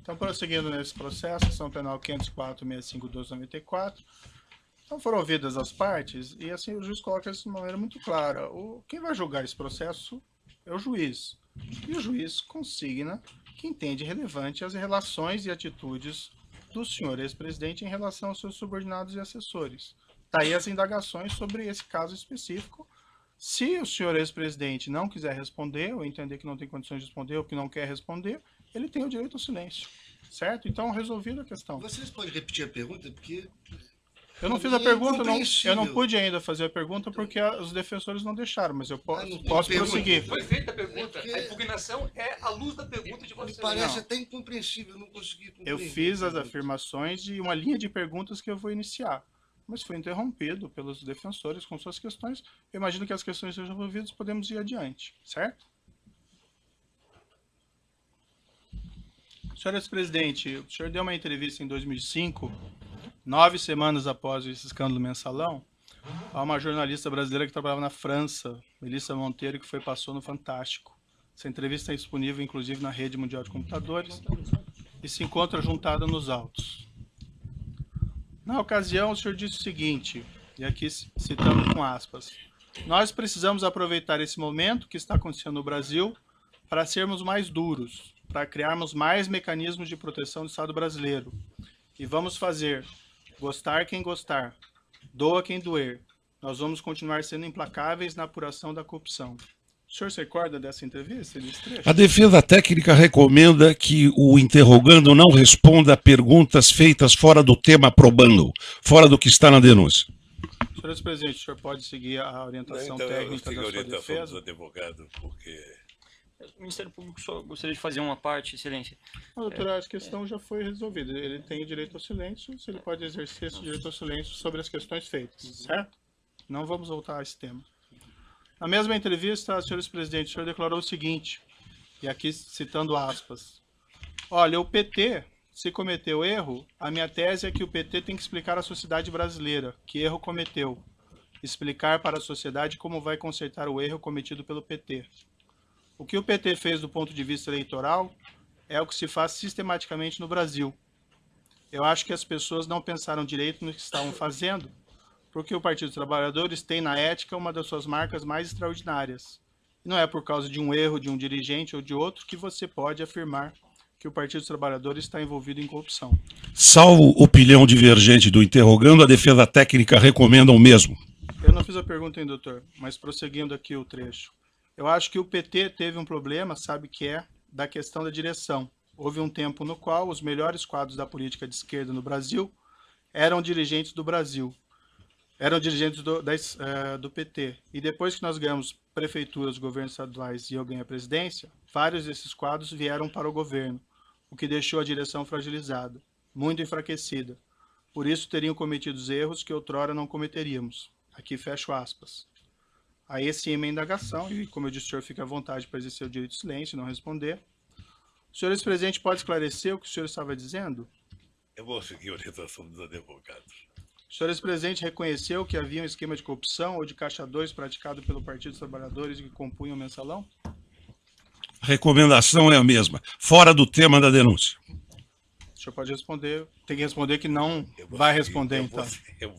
Então, prosseguindo nesse processo, ação penal 504.65.294, então foram ouvidas as partes e assim o juiz coloca isso de uma maneira muito clara. Quem vai julgar esse processo é o juiz. E o juiz consigna que entende relevante as relações e atitudes do senhor ex-presidente em relação aos seus subordinados e assessores. Daí as indagações sobre esse caso específico. Se o senhor ex-presidente não quiser responder, ou entender que não tem condições de responder, ou que não quer responder, ele tem o direito ao silêncio. Certo? Então, resolvida a questão. Vocês podem repetir a pergunta? Porque eu não fiz a pergunta, eu não pude ainda fazer a pergunta porque os defensores não deixaram, mas eu posso prosseguir. Foi feita a pergunta, a impugnação é à luz da pergunta de vocês. Me parece até incompreensível, eu não consegui compreender. Eu fiz as afirmações de uma linha de perguntas que eu vou iniciar, mas foi interrompido pelos defensores com suas questões. Eu imagino que as questões sejam resolvidas, podemos ir adiante, certo? Senhor ex-presidente, o senhor deu uma entrevista em 2005, 9 semanas após esse escândalo mensalão, a uma jornalista brasileira que trabalhava na França, Melissa Monteiro, que passou no Fantástico. Essa entrevista é disponível, inclusive, na Rede Mundial de Computadores e se encontra juntada nos autos. Na ocasião, o senhor disse o seguinte, e aqui citando com aspas, nós precisamos aproveitar esse momento que está acontecendo no Brasil para sermos mais duros, para criarmos mais mecanismos de proteção do Estado brasileiro. E vamos fazer, gostar quem gostar, doa quem doer. Nós vamos continuar sendo implacáveis na apuração da corrupção. O senhor se recorda dessa entrevista? A defesa técnica recomenda que o interrogando não responda a perguntas feitas fora do tema probando, fora do que está na denúncia. Senhor presidente, o senhor pode seguir a orientação técnica da sua defesa? Do advogado, porque... O Ministério Público só gostaria de fazer uma parte, excelência. Doutor, a questão já foi resolvida. Ele tem o direito ao silêncio, se ele pode exercer esse direito ao silêncio sobre as questões feitas, certo? Não vamos voltar a esse tema. Na mesma entrevista, senhor presidente, o senhor declarou o seguinte, e aqui citando aspas, olha, o PT, se cometeu erro, a minha tese é que o PT tem que explicar à sociedade brasileira que erro cometeu, explicar para a sociedade como vai consertar o erro cometido pelo PT. O que o PT fez do ponto de vista eleitoral é o que se faz sistematicamente no Brasil. Eu acho que as pessoas não pensaram direito no que estavam fazendo, porque o Partido dos Trabalhadores tem na ética uma das suas marcas mais extraordinárias. E não é por causa de um erro de um dirigente ou de outro que você pode afirmar que o Partido dos Trabalhadores está envolvido em corrupção. Salvo opinião divergente do interrogando, a defesa técnica recomenda o mesmo. Eu não fiz a pergunta, hein, doutor, mas prosseguindo aqui o trecho. Eu acho que o PT teve um problema, sabe que é, da questão da direção. Houve um tempo no qual os melhores quadros da política de esquerda no Brasil eram dirigentes do Brasil, eram dirigentes do PT. E depois que nós ganhamos prefeituras, governos estaduais e eu ganhei a presidência, vários desses quadros vieram para o governo, o que deixou a direção fragilizada, muito enfraquecida. Por isso teriam cometido erros que outrora não cometeríamos. Aqui fecho aspas. Aí sim, uma indagação, e como eu disse, o senhor fica à vontade para exercer o direito de silêncio e não responder. O senhor ex-presidente pode esclarecer o que o senhor estava dizendo? Eu vou seguir a orientação dos advogados. O senhor ex-presidente reconheceu que havia um esquema de corrupção ou de caixa 2 praticado pelo Partido dos Trabalhadores que compunham o mensalão? A recomendação é a mesma, fora do tema da denúncia. O senhor pode responder, tem que responder que não vai responder, então. Eu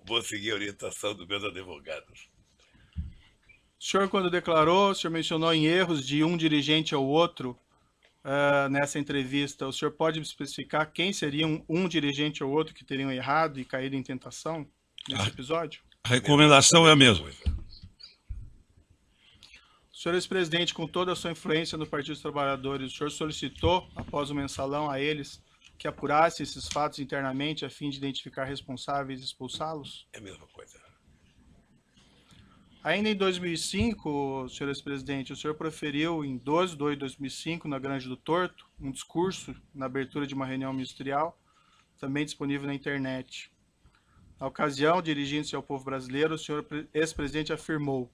vou seguir a orientação dos meus advogados. O senhor, quando declarou, o senhor mencionou em erros de um dirigente ao outro nessa entrevista. O senhor pode especificar quem seria um dirigente ou outro que teriam errado e caído em tentação nesse episódio? A recomendação é a mesma. O senhor ex-presidente, com toda a sua influência no Partido dos Trabalhadores, o senhor solicitou, após o mensalão, a eles que apurasse esses fatos internamente a fim de identificar responsáveis e expulsá-los? É a mesma coisa. Ainda em 2005, senhor ex-presidente, o senhor proferiu em 12 de 2005, na Grande do Torto, um discurso na abertura de uma reunião ministerial, também disponível na internet. Na ocasião, dirigindo-se ao povo brasileiro, o senhor ex-presidente afirmou,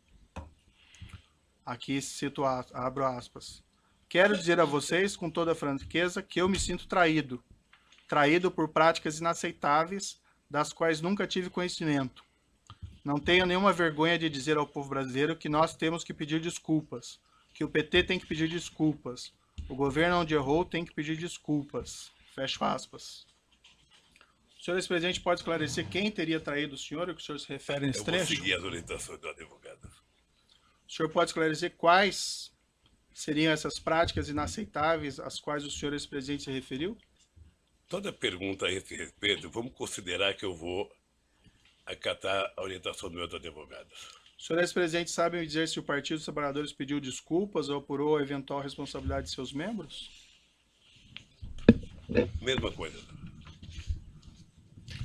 aqui cito, abro aspas, quero dizer a vocês, com toda a franqueza, que eu me sinto traído por práticas inaceitáveis, das quais nunca tive conhecimento. Não tenho nenhuma vergonha de dizer ao povo brasileiro que nós temos que pedir desculpas, que o PT tem que pedir desculpas. O governo onde errou tem que pedir desculpas. Fecho aspas. O senhor ex-presidente pode esclarecer quem teria traído o senhor, o que o senhor se refere nesse Eu vou trecho? seguir as orientações do advogado. O senhor pode esclarecer quais seriam essas práticas inaceitáveis às quais o senhor ex-presidente se referiu? Toda pergunta a esse respeito, vamos considerar que eu vou acatar a orientação dos meus advogados. O senhor ex-presidente sabe me dizer se o Partido dos Trabalhadores pediu desculpas ou apurou a eventual responsabilidade de seus membros? Mesma coisa.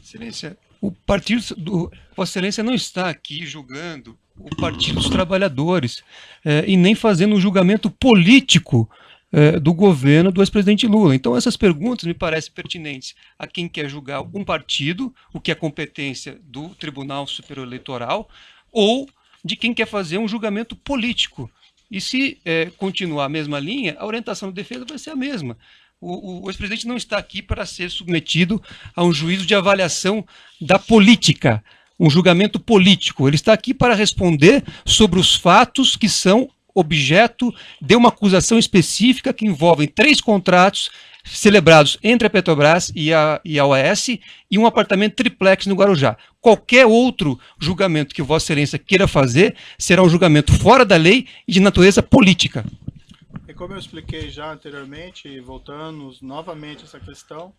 Excelência, o partido do Vossa Excelência não está aqui julgando o Partido dos Trabalhadores e nem fazendo um julgamento político do governo do ex-presidente Lula. Então essas perguntas me parecem pertinentes a quem quer julgar um partido, o que é competência do Tribunal Superior Eleitoral, ou de quem quer fazer um julgamento político. E se continuar a mesma linha, a orientação de defesa vai ser a mesma. O ex-presidente não está aqui para ser submetido a um juízo de avaliação da política, um julgamento político. Ele está aqui para responder sobre os fatos que são objeto de uma acusação específica que envolvem 3 contratos celebrados entre a Petrobras e a OAS e um apartamento triplex no Guarujá. Qualquer outro julgamento que Vossa Excelência queira fazer será um julgamento fora da lei e de natureza política. E como eu expliquei já anteriormente, voltando novamente a essa questão,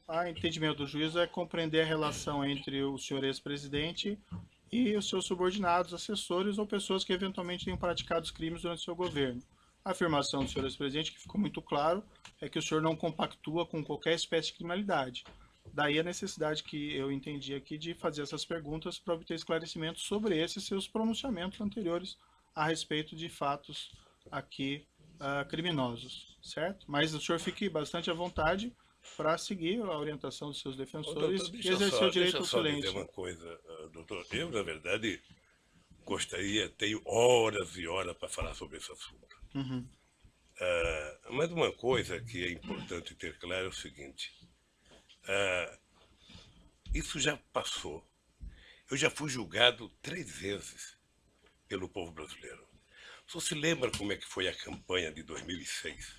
o entendimento do juízo é compreender a relação entre o senhor ex-presidente e os seus subordinados, assessores ou pessoas que eventualmente tenham praticado os crimes durante o seu governo. A afirmação do senhor ex-presidente, que ficou muito claro, é que o senhor não compactua com qualquer espécie de criminalidade. Daí a necessidade que eu entendi aqui de fazer essas perguntas para obter esclarecimento sobre esses seus pronunciamentos anteriores a respeito de fatos aqui criminosos, certo? Mas o senhor fique bastante à vontade para seguir a orientação dos seus defensores e exercer o direito ao silêncio. Deixa eu só dizer uma coisa, doutor. Eu, na verdade, gostaria, tenho horas e horas para falar sobre esse assunto. Uhum. Mas uma coisa que é importante ter claro é o seguinte. Isso já passou. Eu já fui julgado 3 vezes pelo povo brasileiro. Só se lembra como é que foi a campanha de 2006?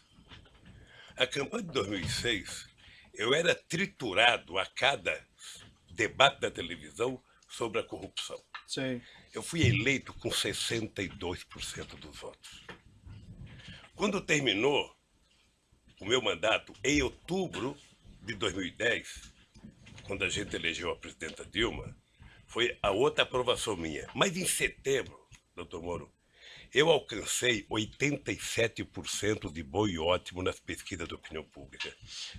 A campanha de 2006, eu era triturado a cada debate da televisão sobre a corrupção. Sim. Eu fui eleito com 62% dos votos. Quando terminou o meu mandato, em outubro de 2010, quando a gente elegeu a presidenta Dilma, foi a outra aprovação minha. Mas em setembro, doutor Moro, eu alcancei 87% de bom e ótimo nas pesquisas de opinião pública,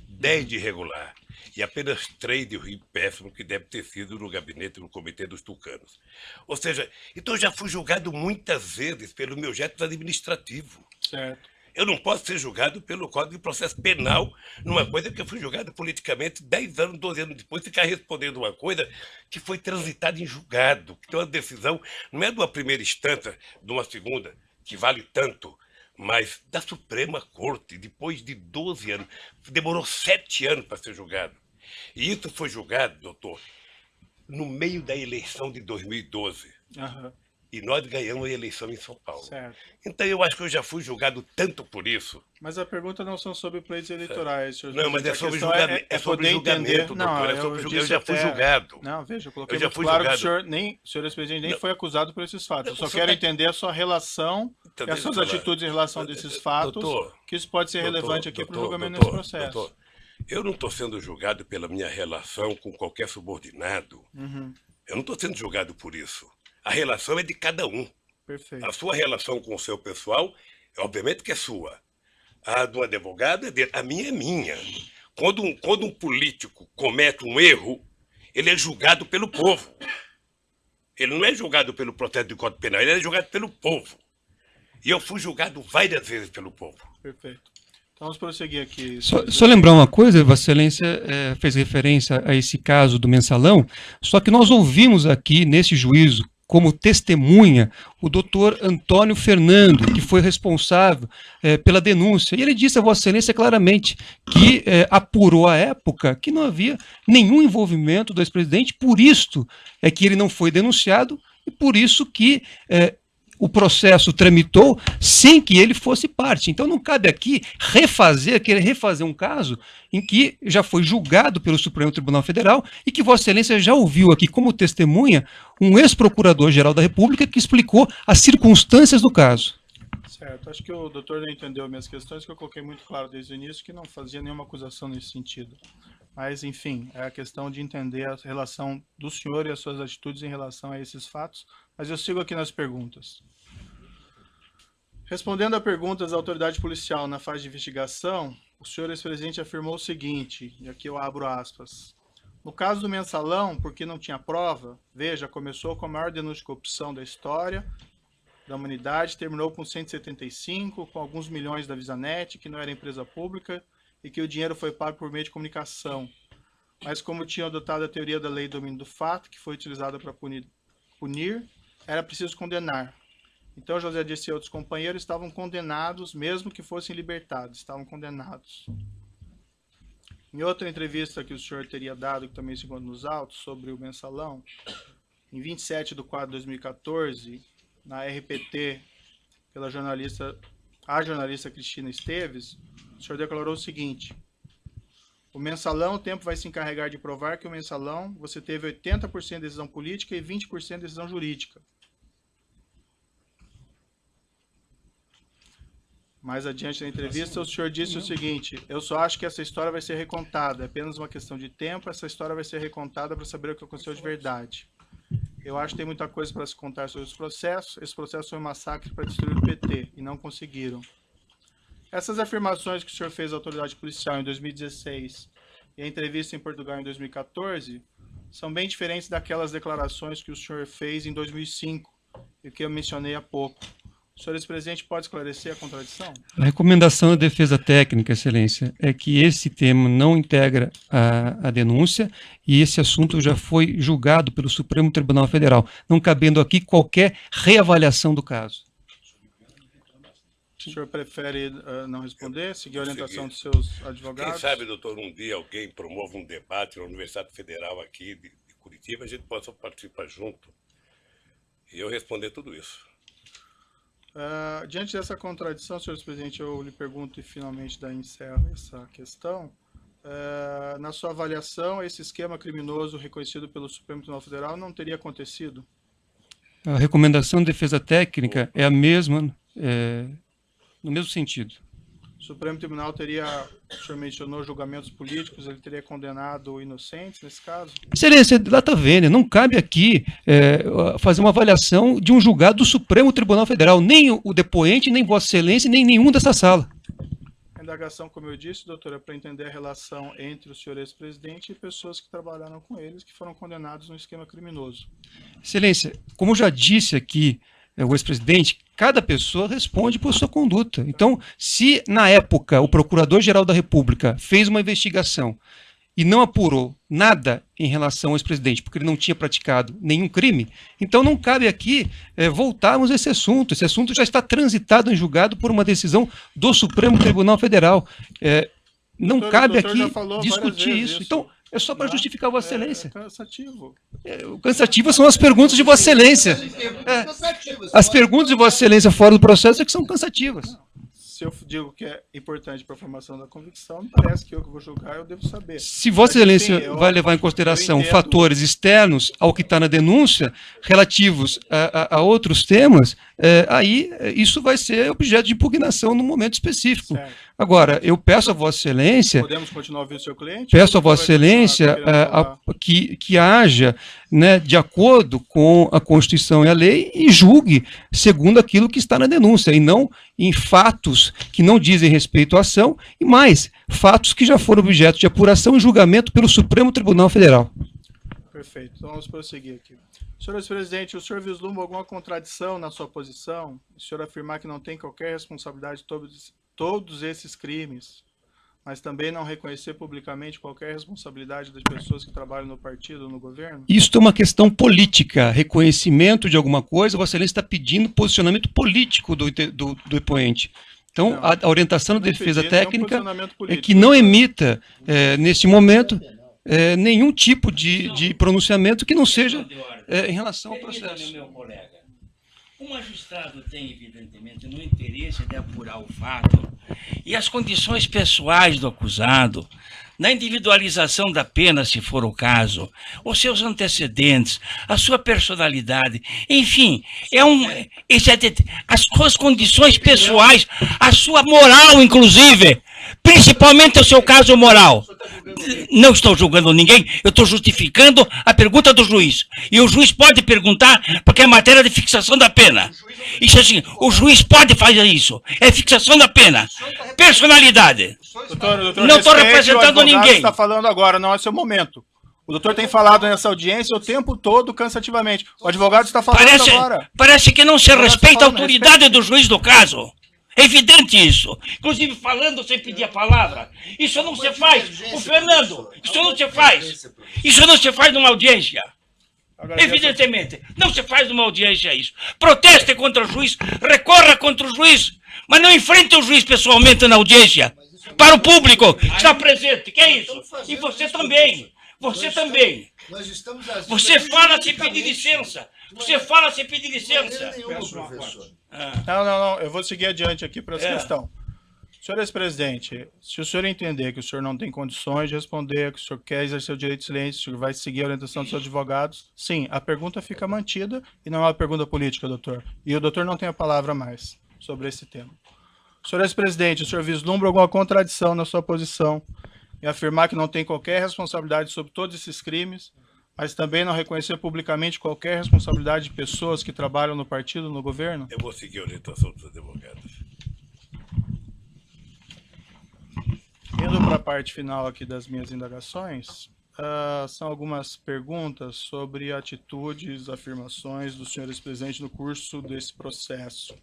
10 de regular e apenas 3 de ruim péssimo, que deve ter sido no gabinete do Comitê dos Tucanos. Ou seja, então eu já fui julgado muitas vezes pelo meu jeito administrativo. Certo. Eu não posso ser julgado pelo Código de Processo Penal numa coisa que eu fui julgado politicamente 10 anos, 12 anos depois, ficar respondendo uma coisa que foi transitada em julgado, que tem uma decisão, não é de uma primeira instância, de uma segunda, que vale tanto, mas da Suprema Corte, depois de 12 anos. Demorou 7 anos para ser julgado. E isso foi julgado, doutor, no meio da eleição de 2012. Uhum. E nós ganhamos a eleição em São Paulo. Certo. Então eu acho que eu já fui julgado tanto por isso. Mas a pergunta não são sobre pleitos eleitorais, senhor. Não, mas é A sobre questão julgamento. É sobre poder julgamento, entender. doutor. Não, É sobre julgamento. Eu disse já fui até- julgado. Não, veja, eu coloquei Eu já muito fui claro que julgado. o senhor ex-presidente nem foi acusado por esses fatos. Eu Não, só o senhor quero tá- entender a sua relação Então, e as deixa suas eu falar. atitudes em relação a desses fatos, Doutor, que isso pode ser doutor, relevante aqui para o doutor, julgamento doutor, desse processo. doutor, eu não estou sendo julgado pela minha relação com qualquer subordinado. Uhum, Eu não estou sendo julgado por isso. A relação é de cada um. perfeito. A sua relação com o seu pessoal, obviamente que é sua. A do advogado é dele. A minha é minha. Quando um político comete um erro, ele é julgado pelo povo. Ele não é julgado pelo processo de Código Penal, ele é julgado pelo povo. E eu fui julgado várias vezes pelo povo. Perfeito. Então vamos prosseguir aqui. Só lembrar uma coisa, Vossa Excelência fez referência a esse caso do mensalão, só que nós ouvimos aqui nesse juízo como testemunha o doutor Antônio Fernando, que foi responsável pela denúncia. E ele disse a Vossa Excelência claramente que apurou à época que não havia nenhum envolvimento do ex-presidente, por isto é que ele não foi denunciado e por isso que o processo tramitou sem que ele fosse parte. Então não cabe aqui querer refazer um caso em que já foi julgado pelo Supremo Tribunal Federal e que Vossa Excelência já ouviu aqui como testemunha um ex-procurador-geral da República que explicou as circunstâncias do caso. Certo, acho que o doutor não entendeu minhas questões, que eu coloquei muito claro desde o início que não fazia nenhuma acusação nesse sentido. Mas, enfim, é a questão de entender a relação do senhor e as suas atitudes em relação a esses fatos. Mas eu sigo aqui nas perguntas. Respondendo a perguntas da autoridade policial na fase de investigação, o senhor ex-presidente afirmou o seguinte, e aqui eu abro aspas. No caso do mensalão, porque não tinha prova, veja, começou com a maior denúncia de corrupção da história da humanidade, terminou com 175, com alguns milhões da VisaNet, que não era empresa pública, e que o dinheiro foi pago por meio de comunicação. Mas como tinham adotado a teoria da lei do domínio do fato, que foi utilizada para punir, era preciso condenar. Então José Dirceu e outros companheiros estavam condenados, mesmo que fossem libertados, estavam condenados. Em outra entrevista que o senhor teria dado, que também se encontra nos autos, sobre o mensalão, em 27/4/2014, na RPT, pela jornalista Cristina Esteves, o senhor declarou o seguinte: o mensalão, o tempo vai se encarregar de provar que o mensalão você teve 80% de decisão política e 20% de decisão jurídica. Mais adiante na entrevista, o senhor disse o seguinte: eu só acho que essa história vai ser recontada, é apenas uma questão de tempo, essa história vai ser recontada para saber o que aconteceu de verdade. Eu acho que tem muita coisa para se contar sobre os processos. Esse processo foi um massacre para destruir o PT, e não conseguiram. Essas afirmações que o senhor fez à autoridade policial em 2016 e a entrevista em Portugal em 2014 são bem diferentes daquelas declarações que o senhor fez em 2005 e que eu mencionei há pouco. O senhor ex-presidente pode esclarecer a contradição? A recomendação da defesa técnica, Excelência, é que esse tema não integra a denúncia e esse assunto já foi julgado pelo Supremo Tribunal Federal, não cabendo aqui qualquer reavaliação do caso. O senhor prefere não responder, seguir a orientação dos seus advogados? Quem sabe, doutor, um dia alguém promove um debate na Universidade Federal aqui de Curitiba, a gente possa participar junto e eu responder tudo isso. Diante dessa contradição, senhor presidente, eu lhe pergunto e finalmente daí encerro essa questão. Na sua avaliação, esse esquema criminoso reconhecido pelo Supremo Tribunal Federal não teria acontecido? A recomendação de defesa técnica é a mesma, no mesmo sentido. O Supremo Tribunal teria, o senhor mencionou julgamentos políticos, ele teria condenado inocentes nesse caso? Excelência, data vênia, não cabe aqui fazer uma avaliação de um julgado do Supremo Tribunal Federal, nem o depoente, nem Vossa Excelência, nem nenhum dessa sala. A indagação, como eu disse, doutora, é para entender a relação entre o senhor ex-presidente e pessoas que trabalharam com eles, que foram condenados no esquema criminoso. Excelência, como eu já disse aqui, o ex-presidente, cada pessoa responde por sua conduta. Então, se na época o Procurador-Geral da República fez uma investigação e não apurou nada em relação ao ex-presidente, porque ele não tinha praticado nenhum crime, então não cabe aqui voltarmos a esse assunto. Esse assunto já está transitado em julgado por uma decisão do Supremo Tribunal Federal. Não cabe aqui discutir isso. Então, é só para justificar Vossa Excelência. É cansativo. Cansativas são as perguntas de Vossa Excelência. As perguntas de Vossa Excelência fora do processo é que são cansativas. Se eu digo que é importante para a formação da convicção, me parece que eu que vou julgar, eu devo saber. Se Vossa Excelência vai levar em consideração fatores externos ao que está na denúncia, relativos a outros temas, aí isso vai ser objeto de impugnação num momento específico. Certo. Agora, eu peço a Vossa Excelência... Podemos continuar ouvindo o seu cliente? Peço a Vossa Excelência que haja, né, de acordo com a Constituição e a lei e julgue segundo aquilo que está na denúncia, e não em fatos que não dizem respeito à ação, e mais, fatos que já foram objeto de apuração e julgamento pelo Supremo Tribunal Federal. Perfeito, então vamos prosseguir aqui. Senhor ex-presidente, o senhor vislumbra alguma contradição na sua posição? O senhor afirmar que não tem qualquer responsabilidade de todos esses crimes, mas também não reconhecer publicamente qualquer responsabilidade das pessoas que trabalham no partido, no governo? Isso é uma questão política, reconhecimento de alguma coisa. Vossa Excelência está pedindo posicionamento político do depoente. Então, não, a orientação da defesa técnica é que não emita, neste momento, nenhum tipo de pronunciamento que não seja em relação ao processo. O magistrado tem, evidentemente, no interesse de apurar o fato e as condições pessoais do acusado, na individualização da pena, se for o caso, os seus antecedentes, a sua personalidade, enfim, as suas condições pessoais, a sua moral, inclusive, principalmente o seu caso moral. Não estou julgando ninguém, eu estou justificando a pergunta do juiz. E o juiz pode perguntar, porque é matéria de fixação da pena. Isso assim, o juiz pode fazer isso. É fixação da pena. Personalidade. Doutor, Não estou representando ninguém. Está falando agora, não é seu momento. O doutor tem falado nessa audiência o tempo todo cansativamente. O advogado está falando agora. Parece que não se respeita a autoridade do juiz do caso. É evidente isso. Inclusive falando sem pedir a palavra. Isso não se faz. O Fernando, isso não se faz. Isso não se faz numa audiência. Evidentemente. Não se faz numa audiência isso. Proteste contra o juiz, recorra contra o juiz, mas não enfrente o juiz pessoalmente na audiência. Para o público que está presente. Que é isso? E você também. Você também. Você fala sem pedir licença. Você fala sem pedir licença. Não. Eu vou seguir adiante aqui para essa questão. Senhor ex-presidente, se o senhor entender que o senhor não tem condições de responder, que o senhor quer exercer o direito de silêncio, o senhor vai seguir a orientação dos seus advogados, sim, a pergunta fica mantida e não é uma pergunta política, doutor. E o doutor não tem a palavra mais sobre esse tema. Senhor ex-presidente, o senhor vislumbra alguma contradição na sua posição em afirmar que não tem qualquer responsabilidade sobre todos esses crimes, mas também não reconhecer publicamente qualquer responsabilidade de pessoas que trabalham no partido, no governo? Eu vou seguir a orientação dos advogados. Indo para a parte final aqui das minhas indagações, são algumas perguntas sobre atitudes, afirmações do senhor ex-presidente no curso desse processo.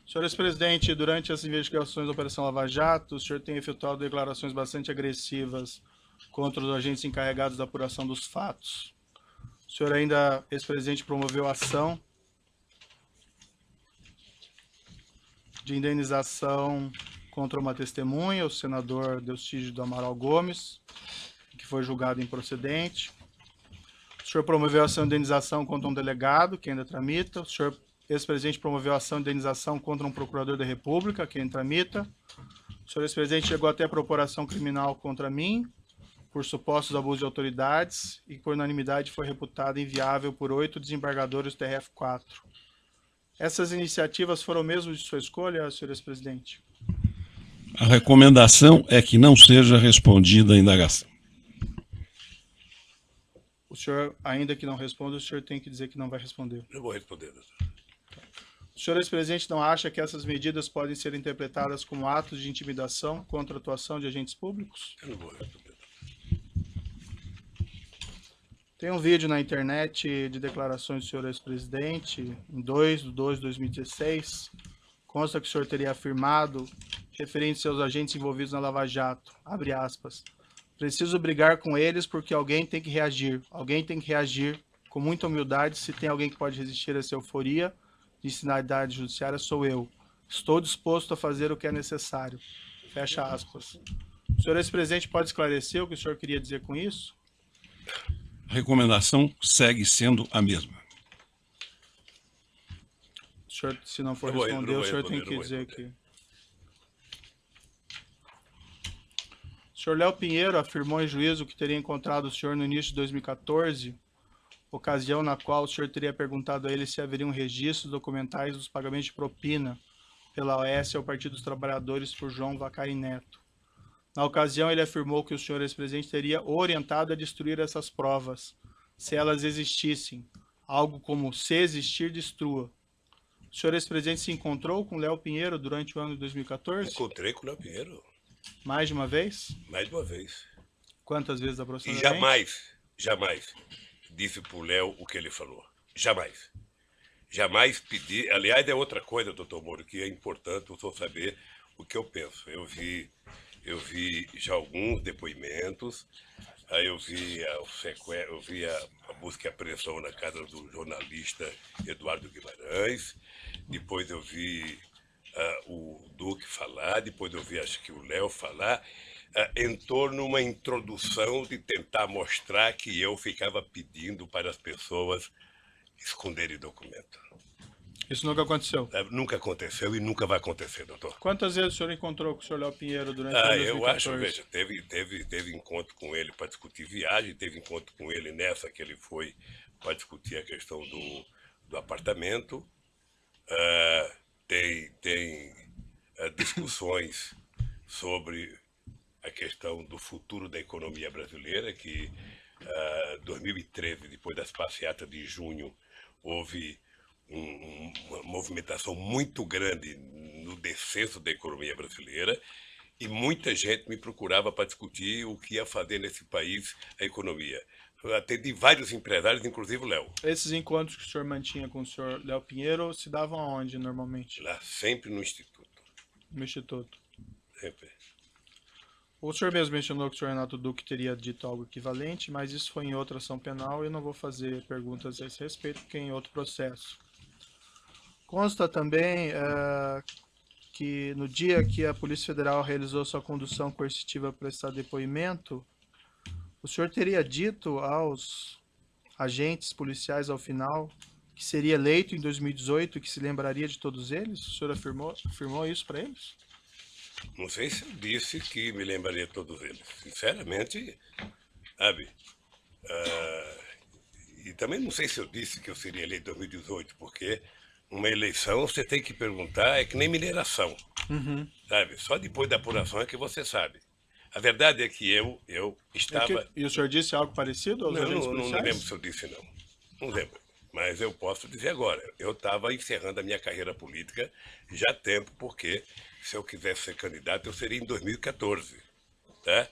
Senhor ex-presidente, durante as investigações da Operação Lava Jato, o senhor tem efetuado declarações bastante agressivas contra os agentes encarregados da apuração dos fatos. O senhor ainda, ex-presidente, promoveu ação de indenização contra uma testemunha, o senador Deustígio do Amaral Gomes, que foi julgado improcedente. O senhor promoveu ação de indenização contra um delegado, que ainda tramita. O senhor, ex-presidente, promoveu ação de indenização contra um procurador da República, que ainda tramita. O senhor, ex-presidente, chegou até a propor ação criminal contra mim, por supostos abusos de autoridades, e por unanimidade foi reputada inviável por 8 desembargadores do TRF4. Essas iniciativas foram mesmo de sua escolha, senhor ex-presidente? A recomendação é que não seja respondida a indagação. O senhor, ainda que não responda, o senhor tem que dizer que não vai responder. Eu vou responder, doutor. O senhor, ex-presidente, não acha que essas medidas podem ser interpretadas como atos de intimidação contra a atuação de agentes públicos? Eu não vou responder. Tem um vídeo na internet de declarações do senhor ex-presidente, em 2/2/2016, consta que o senhor teria afirmado, referente seus agentes envolvidos na Lava Jato, abre aspas, preciso brigar com eles porque alguém tem que reagir com muita humildade, se tem alguém que pode resistir a essa euforia de sinalidade judiciária, sou eu. Estou disposto a fazer o que é necessário. Fecha aspas. O senhor ex-presidente pode esclarecer o que o senhor queria dizer com isso? A recomendação segue sendo a mesma. O senhor, se não for responder, o senhor tem que dizer que... O senhor Léo Pinheiro afirmou em juízo que teria encontrado o senhor no início de 2014, ocasião na qual o senhor teria perguntado a ele se haveria um registro documentais dos pagamentos de propina pela OAS ao Partido dos Trabalhadores por João Vacari Neto. Na ocasião, ele afirmou que o senhor ex-presidente teria orientado a destruir essas provas, se elas existissem, algo como se existir, destrua. O senhor ex-presidente se encontrou com Léo Pinheiro durante o ano de 2014? Encontrei com o Léo Pinheiro. Mais de uma vez? Mais de uma vez. Quantas vezes E aproximadamente? jamais disse pro Léo o que ele falou. Jamais. Jamais pedi. Aliás, é outra coisa, doutor Moro, que é importante o senhor saber o que eu penso. Eu vi já alguns depoimentos, aí eu vi a busca e apreensão na casa do jornalista Eduardo Guimarães, depois eu vi o Duque falar, depois eu vi acho que o Léo falar, em torno de uma introdução de tentar mostrar que eu ficava pedindo para as pessoas esconderem documento. Isso nunca aconteceu. Nunca aconteceu e nunca vai acontecer, doutor. Quantas vezes o senhor encontrou com o senhor Léo Pinheiro durante o Ah, ano de eu 2014? acho, veja, teve encontro com ele para discutir viagem, teve encontro com ele nessa que ele foi para discutir a questão do apartamento. Tem discussões sobre a questão do futuro da economia brasileira, que 2013, depois das passeatas de junho, houve uma movimentação muito grande no descenso da economia brasileira e muita gente me procurava para discutir o que ia fazer nesse país a economia. Eu atendi vários empresários, inclusive o Léo. Esses encontros que o senhor mantinha com o senhor Léo Pinheiro se davam aonde, normalmente? Lá, sempre no Instituto. No Instituto. Sempre. O senhor mesmo mencionou que o senhor Renato Duque teria dito algo equivalente, mas isso foi em outra ação penal e eu não vou fazer perguntas a esse respeito, porque é em outro processo. Consta também que no dia que a Polícia Federal realizou sua condução coercitiva para prestar depoimento, o senhor teria dito aos agentes policiais ao final que seria eleito em 2018 e que se lembraria de todos eles? O senhor afirmou isso para eles? Não sei se eu disse que me lembraria de todos eles. Sinceramente, sabe? E também não sei se eu disse que eu seria eleito em 2018, porque uma eleição você tem que perguntar, é que nem mineração. Sabe? Só depois da apuração é que você sabe. A verdade é que eu estava... E o senhor disse algo parecido aos agentes policiais? Não lembro se eu disse, não. Não lembro. Mas eu posso dizer agora. Eu estava encerrando a minha carreira política já há tempo, porque se eu quisesse ser candidato, eu seria em 2014. Tá?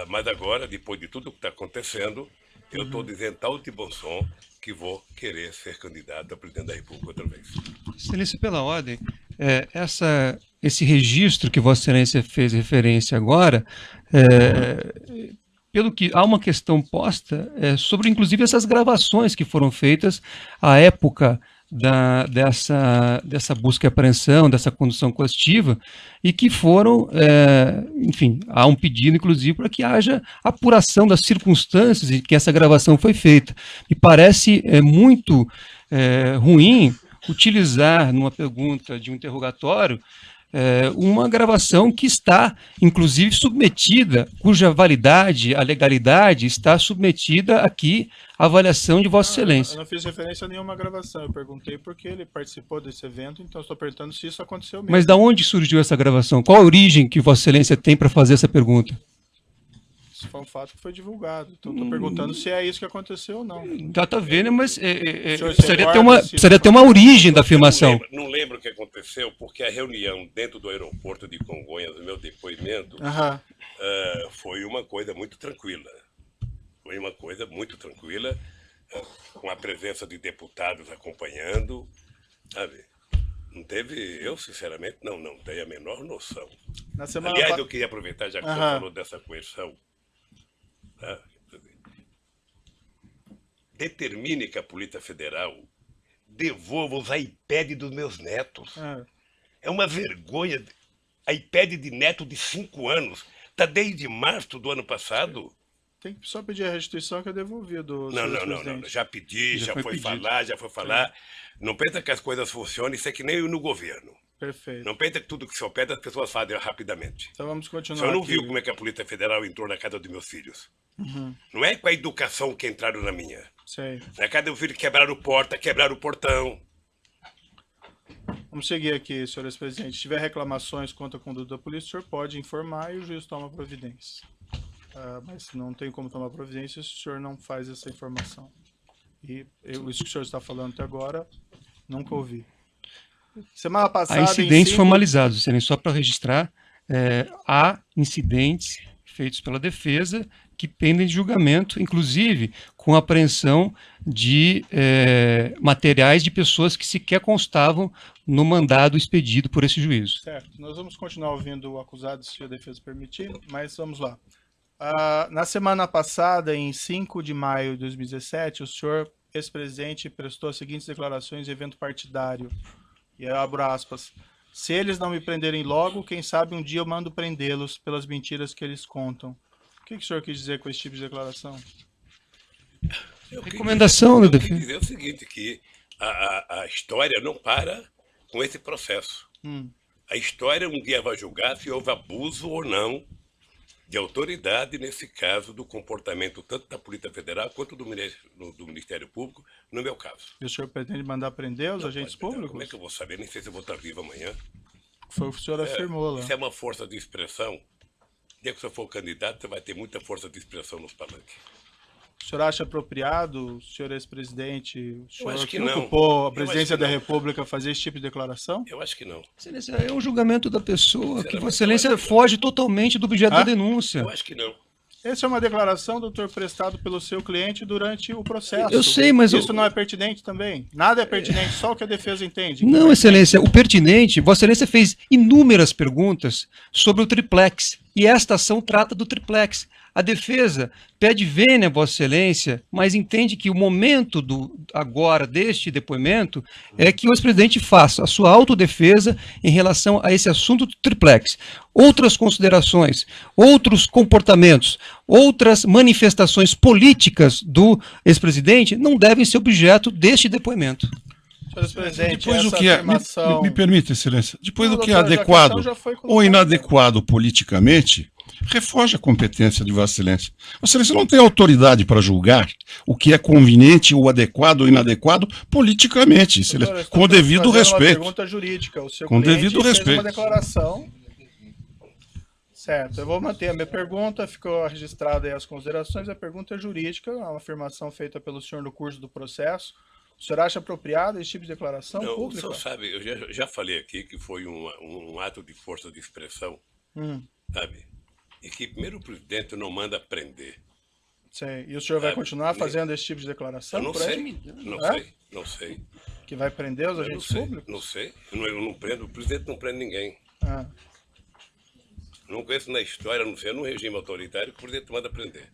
Mas agora, depois de tudo que está acontecendo, eu estou dizendo tal de bom som que vou querer ser candidato a presidente da República outra vez. Excelência, pela ordem, esse registro que Vossa Excelência fez referência agora, pelo que há uma questão posta sobre, inclusive, essas gravações que foram feitas à época dessa busca e apreensão, dessa condução coercitiva, e que foram, enfim, há um pedido, inclusive, para que haja apuração das circunstâncias em que essa gravação foi feita. Me parece muito ruim utilizar, numa pergunta de um interrogatório, uma gravação que está, inclusive, submetida, cuja validade, a legalidade, está submetida aqui à avaliação de Vossa Excelência. Eu não fiz referência a nenhuma gravação, eu perguntei porque ele participou desse evento, então estou perguntando se isso aconteceu mesmo. Mas de onde surgiu essa gravação? Qual a origem que Vossa Excelência tem para fazer essa pergunta? Isso foi um fato que foi divulgado, então estou perguntando se é isso que aconteceu ou não. Está vendo, mas precisaria precisaria ter uma origem da afirmação. Não lembro o que aconteceu, porque a reunião dentro do aeroporto de Congonhas, no meu depoimento, foi uma coisa muito tranquila. Foi uma coisa muito tranquila, com a presença de deputados acompanhando, sabe? Não teve, eu sinceramente não tenho a menor noção. Aliás, eu queria aproveitar, já que você falou dessa coerção, determine que a Polícia Federal devolva os iPads dos meus netos. É uma vergonha. iPad de neto de 5 anos. Está desde março do ano passado. Tem que só pedir a restituição que é devolvido. Não. Já pedi, já foi falar. Não pensa que as coisas funcionam, isso é que nem no governo. Perfeito. Não pensa que tudo que se pede as pessoas fazem rapidamente. Então vamos continuar. O senhor não aqui. viu como é que a Polícia Federal entrou na casa dos meus filhos? Não é com a educação que entraram na minha. Sei. Na casa do meu filho quebraram porta, quebraram o portão. Vamos seguir aqui, senhores presidentes. Se tiver reclamações contra a conduta da polícia, o senhor pode informar e o juiz toma providência. Mas não tem como tomar providência se o senhor não faz essa informação. E isso que o senhor está falando até agora, nunca ouvi. Semana passada... Há incidentes formalizados, só para registrar, há incidentes feitos pela defesa que pendem de julgamento, inclusive com apreensão de materiais de pessoas que sequer constavam no mandado expedido por esse juízo. Certo. Nós vamos continuar ouvindo o acusado, se a defesa permitir, mas vamos lá. Na semana passada, em 5 de maio de 2017, o senhor, ex-presidente, prestou as seguintes declarações em evento partidário. E eu abro aspas. Se eles não me prenderem logo, quem sabe um dia eu mando prendê-los pelas mentiras que eles contam. O que o senhor quis dizer com esse tipo de declaração? Recomendação da defesa. Eu quis dizer o seguinte, que a história não para com esse processo. A história um dia vai julgar se houve abuso ou não de autoridade, nesse caso, do comportamento tanto da Polícia Federal quanto do Ministério Público, no meu caso. E o senhor pretende mandar prender os Não agentes pode, públicos? Como é que eu vou saber? Nem sei se eu vou estar vivo amanhã. Foi o que o senhor afirmou lá. Isso é uma força de expressão. O dia que você for candidato, você vai ter muita força de expressão nos palanques. O senhor acha apropriado, o senhor ex-presidente, o senhor acho que que não. ocupou a Eu presidência acho que da não. República fazer esse tipo de declaração? Eu acho que não. Excelência, é um julgamento da pessoa que Sinceramente, Vossa Excelência eu acho que foge totalmente do objeto da Ah? denúncia. Eu acho que não. Essa é uma declaração, doutor, prestado pelo seu cliente durante o processo. Eu sei, mas isso não é pertinente também? Nada é pertinente, só o que a defesa entende. Não, Excelência, o pertinente, Vossa Excelência fez inúmeras perguntas sobre o triplex, e esta ação trata do triplex. A defesa pede vênia, Vossa Excelência, mas entende que o momento agora deste depoimento é que o ex-presidente faça a sua autodefesa em relação a esse assunto do triplex. Outras considerações, outros comportamentos, outras manifestações políticas do ex-presidente não devem ser objeto deste depoimento. Senhor presidente, Depois o essa que é, afirmação... me permite, Excelência, depois Não, o que é doutor, já a adequado questão já foi ou colocada. inadequado politicamente, refoge a competência de Vossa Excelência. Vossa Excelência não tem autoridade para julgar o que é conveniente ou adequado ou inadequado politicamente, Excelência, Doutor, eu com o estou devido fazendo uma respeito. pergunta jurídica. O seu Com cliente devido fez respeito. uma declaração. Certo, eu vou manter a minha pergunta, ficou registrada aí as considerações. A pergunta é jurídica, é uma afirmação feita pelo senhor no curso do processo. O senhor acha apropriado esse tipo de declaração Não, o pública? senhor sabe, eu já falei aqui que foi um ato de força de expressão, sabe? E que primeiro o presidente não manda prender. Sei. E o senhor vai Sabe? continuar fazendo esse tipo de declaração? Eu não por aí? sei, não É? sei, não sei. Que vai prender os Eu não agentes sei, públicos? não sei. Eu não prendo, o presidente não prende ninguém. Ah, Não conheço na história, não sei, num regime autoritário, que o presidente manda prender.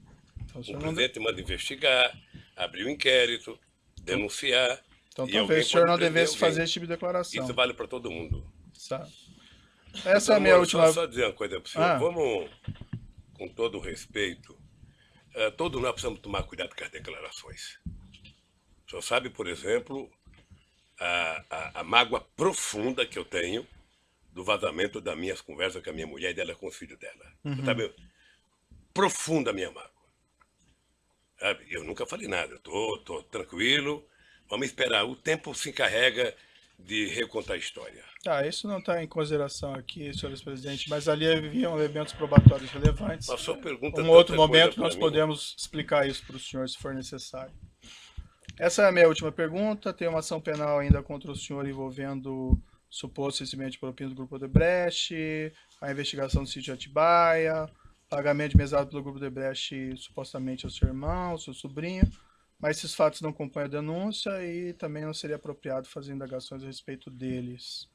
então o O senhor não... presidente manda investigar, abrir um inquérito, denunciar. Então e talvez alguém o senhor pode não prender devesse alguém. fazer esse tipo de declaração. Isso vale para todo mundo. Sabe? Essa é a minha Doutor Moro, última... Só dizer uma coisa para o senhor. Ah. Vamos, com todo o respeito, todos nós precisamos tomar cuidado com as declarações. O senhor sabe, por exemplo, a mágoa profunda que eu tenho do vazamento das minhas conversas com a minha mulher e dela com os filhos dela. Você sabe, profunda a minha mágoa. Sabe? Eu nunca falei nada, eu tô tranquilo, vamos esperar. O tempo se encarrega de recontar a história. Tá, isso não está em consideração aqui, senhores presidente, mas ali haviam elementos probatórios relevantes. Mas só pergunta Um outro tanta coisa momento pra nós mim. podemos explicar isso para o senhor, se for necessário. Essa é a minha última pergunta. Tem uma ação penal ainda contra o senhor envolvendo suposto recebimento de propina do Grupo Odebrecht, a investigação do sítio Atibaia, pagamento de mesada pelo Grupo Odebrecht supostamente ao seu irmão, ao seu sobrinho, mas esses fatos não compõem a denúncia e também não seria apropriado fazer indagações a respeito deles.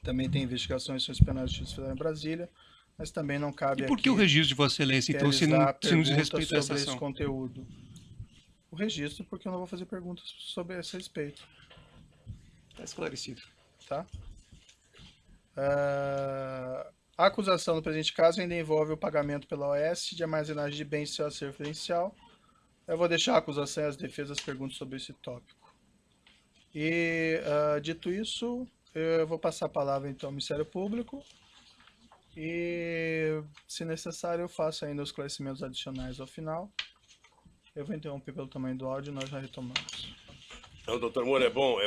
Também tem investigações sobre penais de justiça federal em Brasília, mas também não cabe E por que aqui o registro de Vossa Excelência, então, se não realizar diz perguntas respeito a essa sobre esse ação? conteúdo. O registro, porque eu não vou fazer perguntas sobre esse respeito, Está esclarecido. tá? A acusação no presente caso ainda envolve o pagamento pela OAS de armazenagem de bens de seu acervo referencial. Eu vou deixar a acusação e as defesas perguntas sobre esse tópico. E, dito isso, eu vou passar a palavra então ao Ministério Público e, se necessário, eu faço ainda os esclarecimentos adicionais ao final. Eu vou interromper pelo tamanho do áudio e nós já retomamos. Então, doutor Moro, é bom